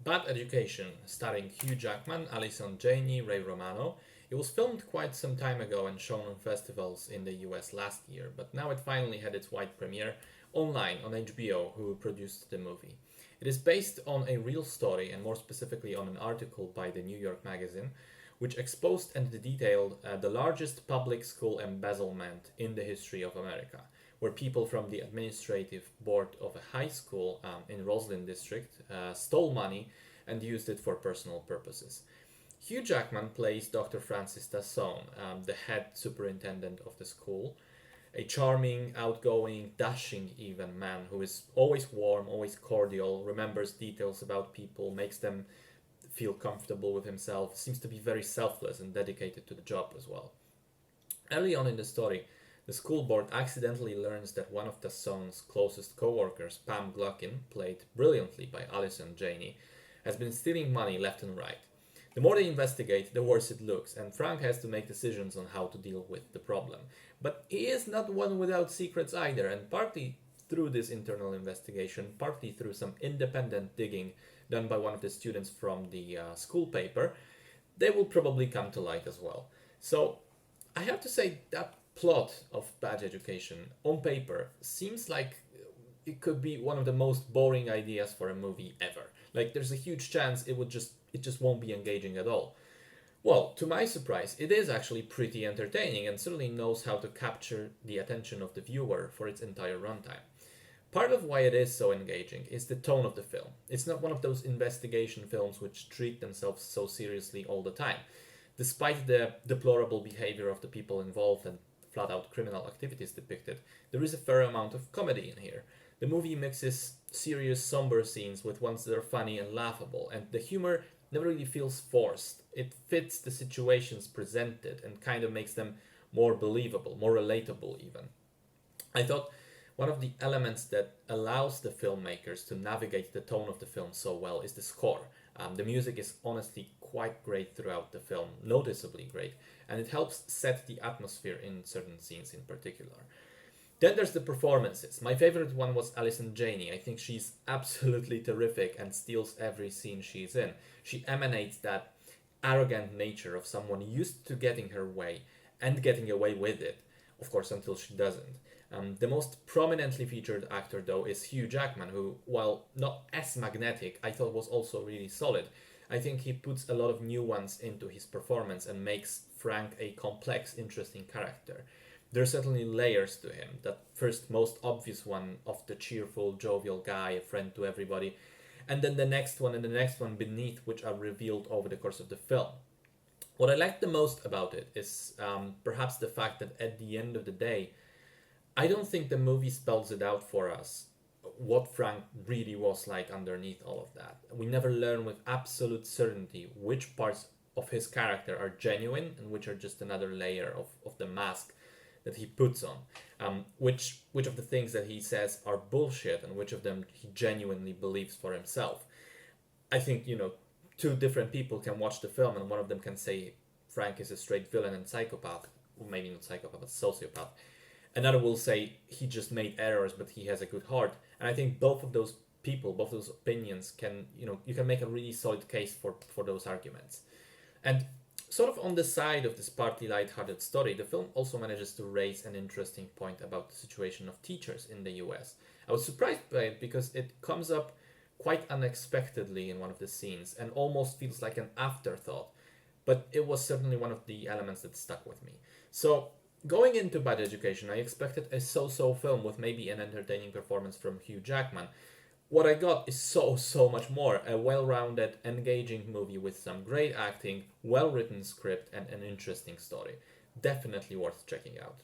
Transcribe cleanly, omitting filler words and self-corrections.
Bad Education, starring Hugh Jackman, Alison Janney, Ray Romano. It was filmed quite some time ago and shown on festivals in the US last year, but now it finally had its wide premiere online on HBO, who produced the movie. It is based on a real story, and more specifically on an article by the New York Magazine, which exposed and detailed the largest public school embezzlement in the history of America, where people from the administrative board of a high school in Roslyn district stole money and used it for personal purposes. Hugh Jackman plays Dr. Francis Tasson, the head superintendent of the school, a charming, outgoing, dashing even man who is always warm, always cordial, remembers details about people, makes them feel comfortable with himself, seems to be very selfless and dedicated to the job as well. Early on in the story, the school board accidentally learns that one of Tasson's closest co-workers, Pam Gluckin, played brilliantly by Alison Janney, has been stealing money left and right. The more they investigate, the worse it looks, and Frank has to make decisions on how to deal with the problem. But he is not one without secrets either, and partly through this internal investigation, partly through some independent digging done by one of the students from the school paper, they will probably come to light as well. So I have to say that plot of Bad Education on paper seems like it could be one of the most boring ideas for a movie ever. Like there's a huge chance it just won't be engaging at all. Well, to my surprise, it is actually pretty entertaining and certainly knows how to capture the attention of the viewer for its entire runtime. Part of why it is so engaging is the tone of the film. It's not one of those investigation films which treat themselves so seriously all the time. Despite the deplorable behavior of the people involved and flat out criminal activities depicted, there is a fair amount of comedy in here. The movie mixes serious, somber scenes with ones that are funny and laughable, and the humor never really feels forced. It fits the situations presented and kind of makes them more believable, more relatable even. I thought one of the elements that allows the filmmakers to navigate the tone of the film so well is the score. The music is honestly quite great throughout the film, noticeably great, and it helps set the atmosphere in certain scenes in particular. Then there's the performances. My favorite one was Alison Janney. I think she's absolutely terrific and steals every scene she's in. She emanates that arrogant nature of someone used to getting her way and getting away with it, of course, until she doesn't. The most prominently featured actor, though, is Hugh Jackman, who, while not as magnetic, I thought was also really solid. I think he puts a lot of nuance into his performance and makes Frank a complex, interesting character. There are certainly layers to him. That first, most obvious one of the cheerful, jovial guy, a friend to everybody, and then the next one and the next one beneath, which are revealed over the course of the film. What I like the most about it is perhaps the fact that at the end of the day, I don't think the movie spells it out for us what Frank really was like underneath all of that. We never learn with absolute certainty which parts of his character are genuine and which are just another layer of the mask that he puts on. Which of the things that he says are bullshit and which of them he genuinely believes for himself. I think, two different people can watch the film and one of them can say Frank is a straight villain and psychopath, or maybe not psychopath, but sociopath. Another will say he just made errors, but he has a good heart. And I think both of those people, both of those opinions can, you can make a really solid case for those arguments. And sort of on the side of this partly light-hearted story, the film also manages to raise an interesting point about the situation of teachers in the US. I was surprised by it because it comes up quite unexpectedly in one of the scenes and almost feels like an afterthought. But it was certainly one of the elements that stuck with me. So going into Bad Education, I expected a so-so film with maybe an entertaining performance from Hugh Jackman. What I got is so much more. A well-rounded, engaging movie with some great acting, well-written script, and an interesting story. Definitely worth checking out.